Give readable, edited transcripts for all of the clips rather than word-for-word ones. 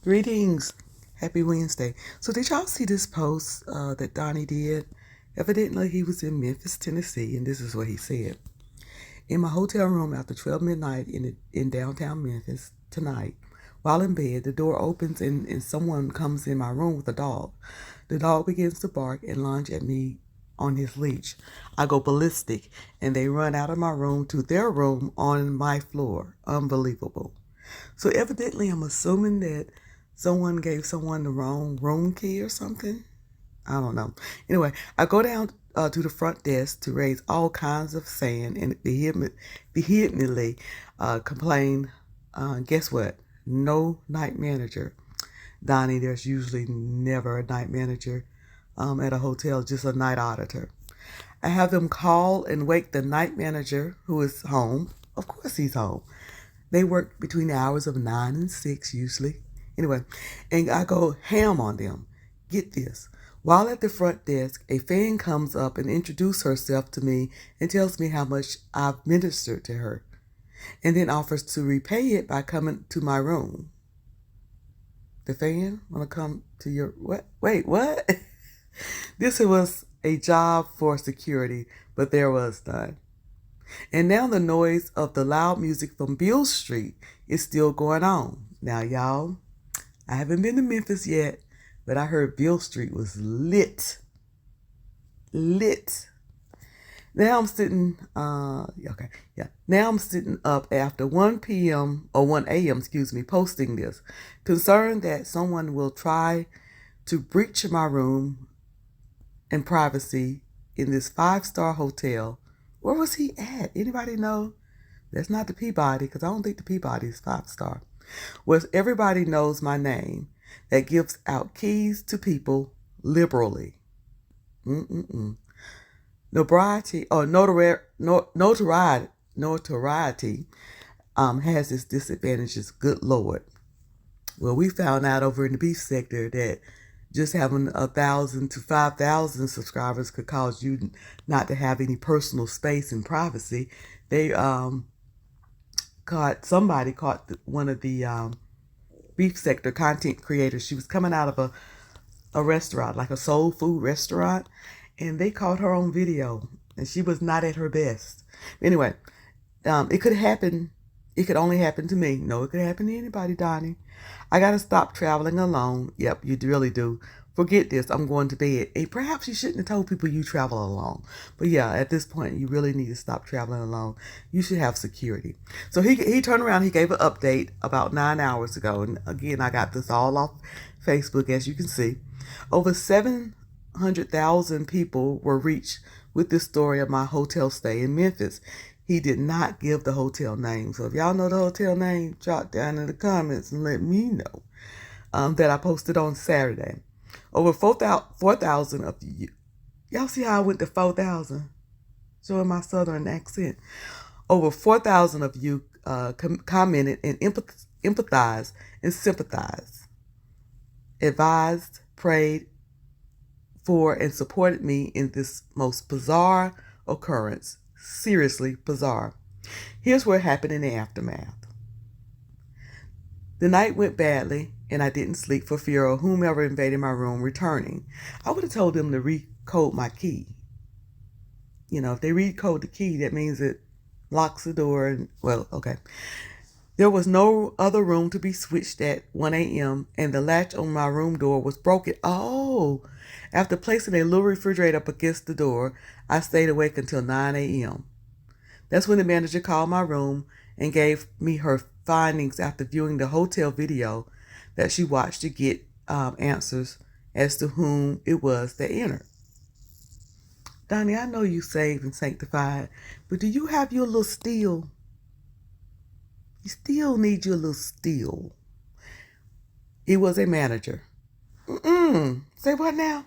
Greetings. Happy Wednesday. So did y'all see this post that Donnie did? Evidently he was in Memphis, Tennessee, and this is what he said. In my hotel room after 12 midnight in downtown Memphis tonight, while in bed, the door opens and someone comes in my room with a dog. The dog begins to bark and lunge at me on his leash. I go ballistic and they run out of my room to their room on my floor. Unbelievable. So evidently I'm assuming that someone gave someone the wrong room key or something. I don't know. Anyway, I go down to the front desk to raise all kinds of sand and vehemently complain. Guess what? No night manager. Donnie, there's usually never a night manager at a hotel, just a night auditor. I have them call and wake the night manager who is home. Of course he's home. They work between the hours of 9 and 6 usually. Anyway, and I go ham on them. Get this. While at the front desk, a fan comes up and introduces herself to me and tells me how much I've ministered to her, and then offers to repay it by coming to my room. The fan want to come to your... What? Wait, what? This was a job for security, but there was none. And now the noise of the loud music from Beale Street is still going on. Now, y'all, I haven't been to Memphis yet, but I heard Beale Street was lit. Lit. Now I'm sitting, Now I'm sitting up after 1 p.m. or 1 a.m., posting this, concerned that someone will try to breach my room and privacy in this 5-star hotel. Where was he at? Anybody know? That's not the Peabody, because I don't think the Peabody is 5-star. Where everybody knows my name, that gives out keys to people liberally. Notoriety has its disadvantages. Good Lord. Well, we found out over in the beef sector that just having 1,000 to 5,000 subscribers could cause you not to have any personal space and privacy. They somebody caught one of the beef sector content creators. She was coming out of a restaurant, like a soul food restaurant, and they caught her on video, and she was not at her best. Anyway, it could happen. It could only happen to me. No, it could happen to anybody, Donnie. I got to stop traveling alone. Yep, you really do. Forget this. I'm going to bed. And perhaps you shouldn't have told people you travel alone. But yeah, at this point, you really need to stop traveling alone. You should have security. So he turned around. He gave an update about 9 hours ago. And again, I got this all off Facebook, as you can see. Over 700,000 people were reached with this story of my hotel stay in Memphis. He did not give the hotel name. So if y'all know the hotel name, drop down in the comments and let me know that I posted on Saturday. Over 4,000 of you. Y'all see how I went to 4,000? Showing my southern accent. Over 4,000 of you commented and empathized and sympathized. Advised, prayed for, and supported me in this most bizarre occurrence. Seriously bizarre. Here's what happened in the aftermath. The night went badly, and I didn't sleep for fear of whomever invaded my room returning. I would have told them to recode my key. You know, if they recode the key, that means it locks the door. And well, okay. There was no other room to be switched at 1 a.m., and the latch on my room door was broken. Oh, after placing a little refrigerator up against the door, I stayed awake until 9 a.m. That's when the manager called my room and gave me her findings after viewing the hotel video that she watched to get answers as to whom it was that entered. Donnie, I know you saved and sanctified, but do you have your little steel? You still need your little steel. It was a manager. Say what now?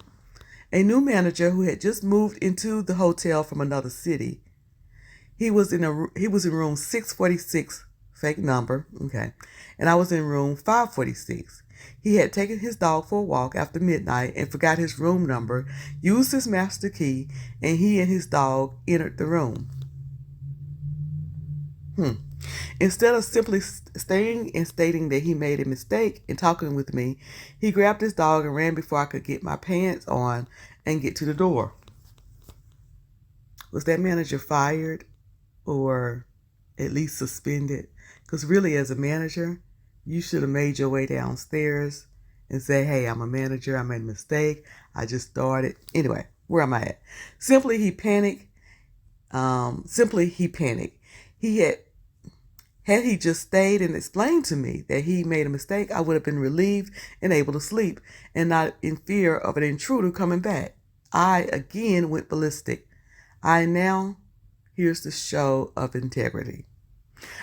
A new manager who had just moved into the hotel from another city. He was in room 646, fake number, okay, and I was in room 546. He had taken his dog for a walk after midnight and forgot his room number, used his master key, and he and his dog entered the room. Instead of simply staying and stating that he made a mistake in talking with me, he grabbed his dog and ran before I could get my pants on and get to the door. Was that manager fired or at least suspended? Because really, as a manager, you should have made your way downstairs and say, hey, I'm a manager. I made a mistake. I just started. Anyway, where am I at? Simply, he panicked. Had he just stayed and explained to me that he made a mistake, I would have been relieved and able to sleep and not in fear of an intruder coming back. I again went ballistic. Here's the show of integrity.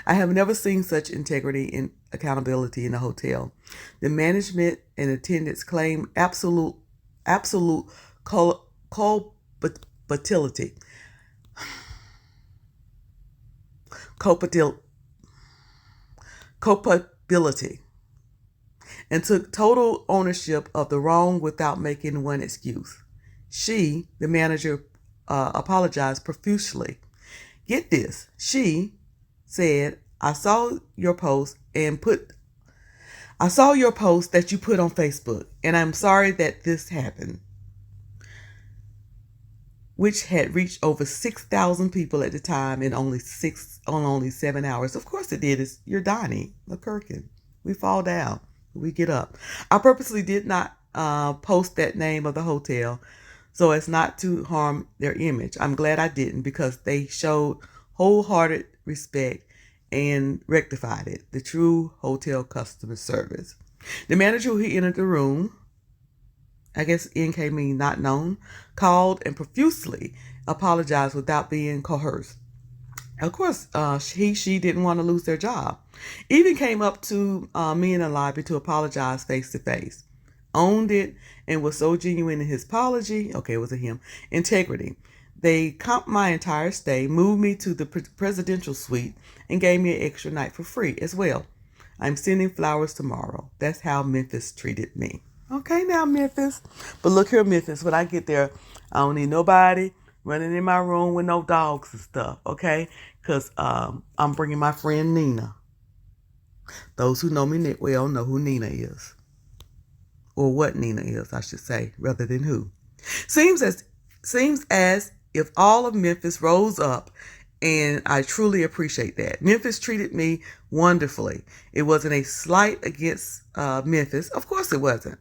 I have never seen such integrity and accountability in a hotel. The management and attendants claim absolute culpability. Culpability and took total ownership of the wrong without making one excuse. She, the manager, apologized profusely. Get this. She said, I saw your post that you put on Facebook, and I'm sorry that this happened, which had reached over 6,000 people at the time in only 7 hours. Of course it did. You're Donnie, Mcclurkin. We fall down, we get up. I purposely did not post that name of the hotel so as not to harm their image. I'm glad I didn't, because they showed wholehearted respect and rectified it. The true hotel customer service. The manager who entered the room, I guess NK mean not known, called and profusely apologized without being coerced. Of course, she didn't want to lose their job. Even came up to me in the lobby to apologize face to face. Owned it and was so genuine in his apology. Okay, it was a him. Integrity. They comped my entire stay, moved me to the presidential suite, and gave me an extra night for free as well. I'm sending flowers tomorrow. That's how Memphis treated me. Okay, now Memphis. But look here, Memphis, when I get there, I don't need nobody running in my room with no dogs and stuff, okay? Because I'm bringing my friend Nina. Those who know me well know who Nina is. Or what Nina is, I should say, rather than who. Seems as if all of Memphis rose up, and I truly appreciate that. Memphis treated me wonderfully. It wasn't a slight against Memphis. Of course it wasn't.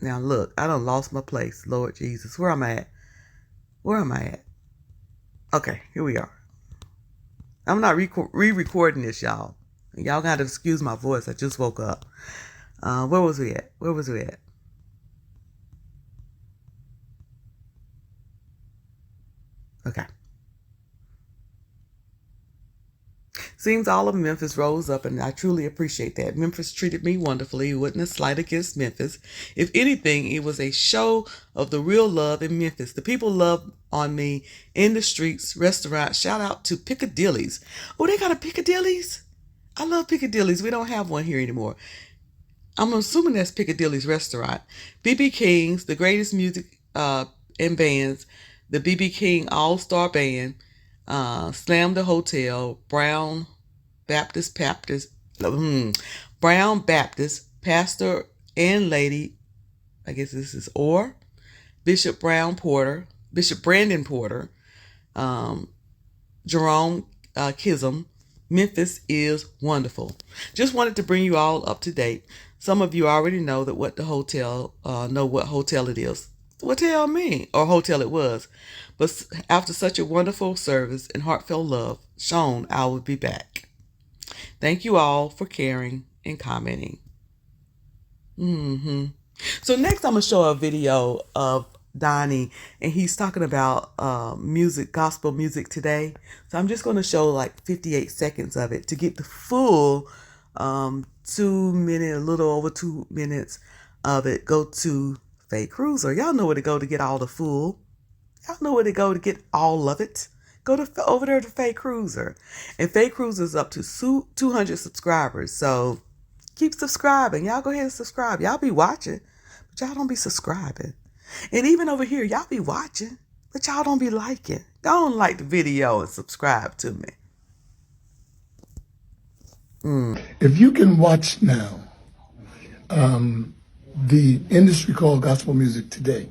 Now look, I done lost my place. Lord Jesus, where am I at? Where am I at? Okay, here we are. I'm not re-recording this, y'all. Y'all got to excuse my voice. I just woke up. Where was we at? Okay. Seems all of Memphis rose up, and I truly appreciate that. Memphis treated me wonderfully. It wasn't a slight against Memphis. If anything, it was a show of the real love in Memphis. The people loved on me in the streets, restaurants. Shout out to Piccadilly's. Oh, they got a Piccadilly's? I love Piccadilly's. We don't have one here anymore. I'm assuming that's Piccadilly's restaurant. BB King's, the greatest music and bands. The BB King All-Star Band. Slam the Hotel, Brown Baptist, Pastor and Lady, I guess this is Bishop Brandon Porter, Jerome Kism. Memphis is wonderful. Just wanted to bring you all up to date. Some of you already know what hotel it is. Hotel it was. But after such a wonderful service and heartfelt love shown, I will be back. Thank you all for caring and commenting. So next I'm going to show a video of Donnie, and he's talking about gospel music today. So I'm just going to show like 58 seconds of it to get the full 2 minute, a little over 2 minutes of it. Go to Faye Cruiser. Y'all know where to go to get all the full. Y'all know where to go to get all of it. Go over there to Faye Cruiser. And Faye Cruiser's up to 200 subscribers. So keep subscribing. Y'all go ahead and subscribe. Y'all be watching, but y'all don't be subscribing. And even over here, y'all be watching, but y'all don't be liking. Go and like the video and subscribe to me. If you can watch now the industry called gospel music today,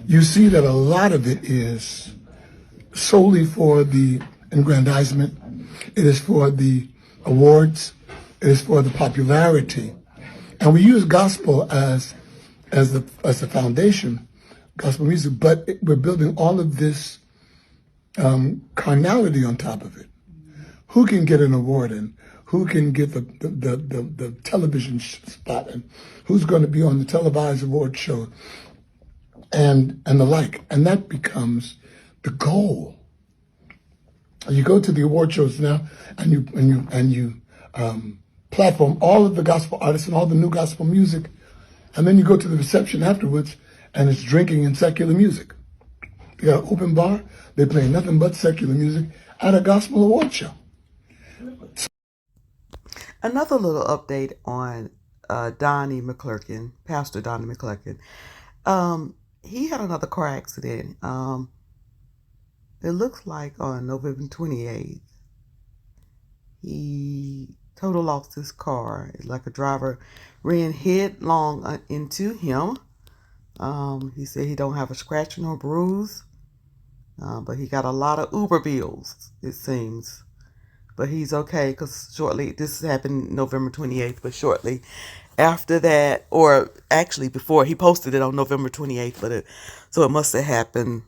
you see that a lot of it is solely for the aggrandizement. It is for the awards. It is for the popularity. And we use gospel as the foundation, gospel music, but we're building all of this carnality on top of it. Who can get an award and who can get the television spot and who's going to be on the televised award show and the like. And that becomes the goal. You go to the award shows now and you platform all of the gospel artists and all the new gospel music, and then you go to the reception afterwards and it's drinking and secular music. They got an open bar, they play nothing but secular music at a gospel award show. Another little update on Donnie Mcclurkin, Pastor Donnie Mcclurkin. He had another car accident. It looks like on November 28th. He total lost his car. It's like a driver ran headlong into him. He said he don't have a scratch nor bruise, but he got a lot of Uber bills, it seems. But he's okay because shortly, this happened November 28th, but shortly after that, or actually before, he posted it on November 28th, so it must have happened,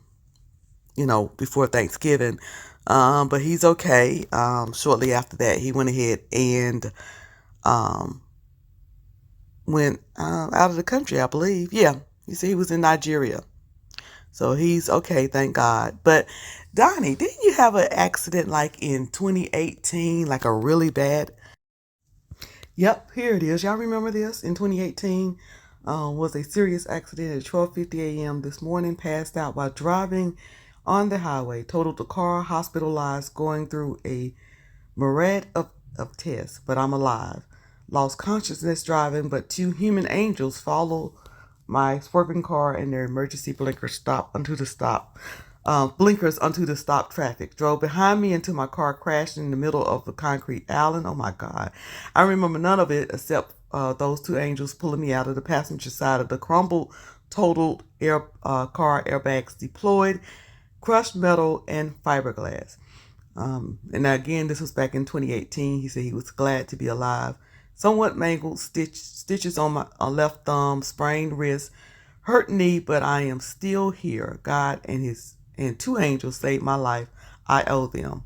before Thanksgiving. But he's okay. Shortly after that, he went ahead and went out of the country, I believe. Yeah, you see, he was in Nigeria. So he's okay, thank God. But Donnie, didn't you have an accident like in 2018, like a really bad? Yep, here it is. Y'all remember this? In 2018, was a serious accident at 12:50 a.m. this morning. Passed out while driving on the highway. Totaled the car. Hospitalized. Going through a myriad of tests, but I'm alive. Lost consciousness driving, but two human angels followed my swerving car and their emergency blinkers onto the stop traffic. Drove behind me until my car crashed in the middle of the concrete island. Oh my God. I remember none of it except those two angels pulling me out of the passenger side of the crumbled, totaled car, airbags deployed, crushed metal and fiberglass. And again, this was back in 2018. He said he was glad to be alive. Somewhat mangled, stitches on my left thumb, sprained wrist, hurt knee, but I am still here. God and two angels saved my life. I owe them.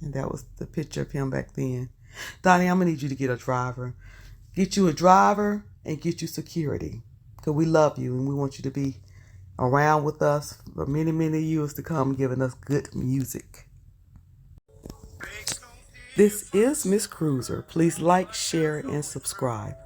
And that was the picture of him back then. Donnie, I'm going to need you to get a driver. Get you a driver and get you security. Because we love you and we want you to be around with us for many, many years to come, giving us good music. This is Miss Cruiser. Please like, share, and subscribe.